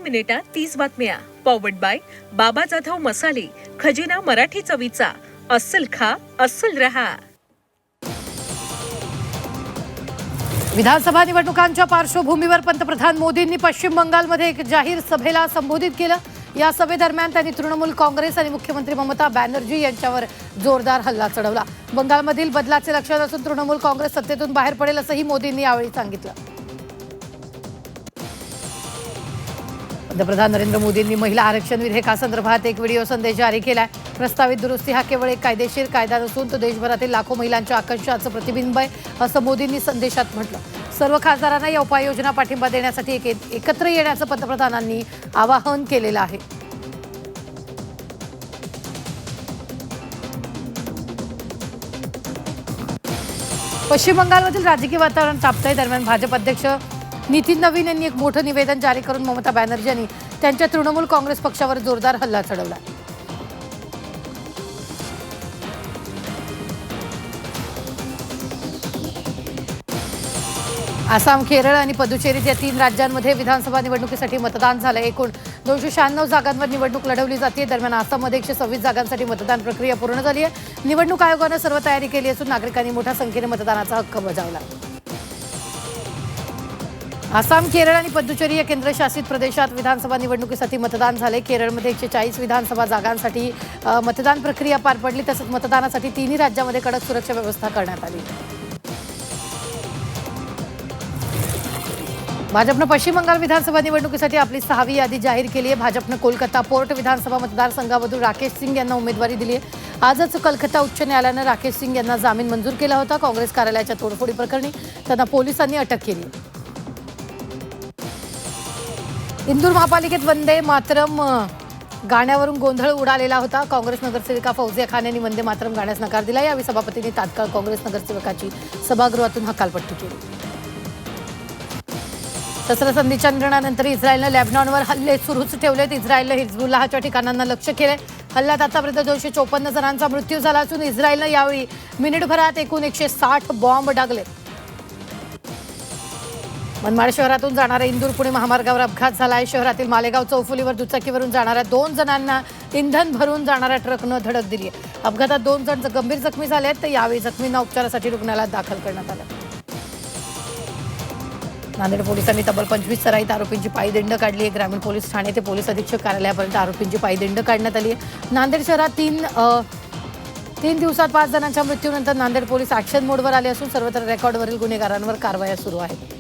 मिनिटात 30 बातम्या. Powered by बाबा जाधव मसाले, खजिना मराठी चवीचा. अस्सल खा, अस्सल रहा. विधानसभा निवडणुकांच्या पार्श्वभूमीवर पंतप्रधान मोदींनी पश्चिम बंगालमध्ये एक जाहीर सभेला संबोधित केलं. या सभेदरम्यान त्यांनी तृणमूल काँग्रेस आणि मुख्यमंत्री ममता बॅनर्जी यांच्यावर जोरदार हल्ला चढवला. बंगालमधील बदलाचे लक्षण असून तृणमूल काँग्रेस सत्तेतून बाहेर पडेल असंही मोदींनी यावेळी सांगितलं. पंतप्रधान नरेंद्र मोदींनी महिला आरक्षण विधेयकासंदर्भात एक व्हिडिओ संदेश जारी केलाय. प्रस्तावित दुरुस्ती हा केवळ एक कायदेशीर कायदा नसून तो देशभरातील लाखो महिलांच्या आकांक्षाचं प्रतिबिंब आहे, असं मोदींनी संदेशात म्हटलं. सर्व खासदारांना या उपाययोजना पाठिंबा देण्यासाठी एकत्र येण्याचं पंतप्रधानांनी आवाहन केलेलं आहे. पश्चिम बंगालमधील राजकीय वातावरण तापतंय. दरम्यान भाजप अध्यक्ष नितीन नवीन यांनी एक मोठं निवेदन जारी करून ममता बॅनर्जी यांनी त्यांच्या तृणमूल काँग्रेस पक्षावर जोरदार हल्ला चढवला. आसाम, केरळ आणि पुदुचेरी या 3 राज्यांमध्ये विधानसभा निवडणुकीसाठी मतदान झालं. एकूण 296 जागांवर निवडणूक लढवली जाते. दरम्यान आसाममध्ये 126 जागांसाठी मतदान प्रक्रिया पूर्ण झाली आहे. निवडणूक आयोगानं सर्व तयारी केली असून नागरिकांनी मोठ्या संख्येने मतदानाचा हक्क बजावला. आसाम, केरळ आणि पुदुचेरी या केंद्रशासित प्रदेशात विधानसभा निवडणुकीसाठी मतदान झाले. केरळमध्ये 140 विधानसभा जागांसाठी मतदान प्रक्रिया पार पडली. तसंच मतदानासाठी 3ही राज्यांमध्ये कडक सुरक्षा व्यवस्था करण्यात आली. भाजपनं पश्चिम बंगाल विधानसभा निवडणुकीसाठी आपली 6वी यादी जाहीर केली आहे. भाजपनं कोलकाता पोर्ट विधानसभा मतदारसंघामधून राकेश सिंग यांना उमेदवारी दिली आहे. आजच कलकत्ता उच्च न्यायालयानं राकेश सिंग यांना जामीन मंजूर केला होता. काँग्रेस कार्यालयाच्या तोडफोडी प्रकरणी त्यांना पोलिसांनी अटक केली. इंदूर महापालिकेत वंदे मातरम गाण्यावरून गोंधळ उडालेला होता. काँग्रेस नगरसेविका फौजिया खान यांनी वंदे मातरम गाण्यास नकार दिला. यावेळी सभापतींनी तात्काळ काँग्रेस नगरसेवकाची सभागृहातून हकालपट्टी केली. शस्त्रसंधीच्या निर्णयानंतर इस्रायलनं लेबनॉनवर हल्ले सुरूच ठेवलेत. इस्रायलनं हिजबुल्लाहच्या ठिकाणांना लक्ष्य केलंय. हल्ल्यात आतापर्यंत 254 जणांचा मृत्यू झाला असून इस्रायलनं यावेळी मिनिटभरात एकूण 160 बॉम्ब डागले. मनमाड शहरातून जाणाऱ्या इंदूर पुणे महामार्गावर अपघात झाला आहे. शहरातील मालेगाव चौफुलीवर दुचाकीवरून जाणाऱ्या 2 जणांना इंधन भरून जाणाऱ्या ट्रकनं धडक दिली आहे. अपघातात 2 जण गंभीर जखमी झाले आहेत. तर यावेळी जखमींना उपचारासाठी रुग्णालयात दाखल करण्यात आलं. नांदेड पोलिसांनी तब्बल 25 सराईत आरोपींची पायदंड काढली आहे. ग्रामीण पोलीस ठाणे ते पोलीस अधीक्षक कार्यालयापर्यंत आरोपींची पायदंड काढण्यात आली आहे. नांदेड शहरात 3 दिवसात 5 जणांच्या मृत्यूनंतर नांदेड पोलीस ॲक्शन मोडवर आले असून सर्वत्र रेकॉर्डवरील गुन्हेगारांवर कारवाया सुरू आहेत.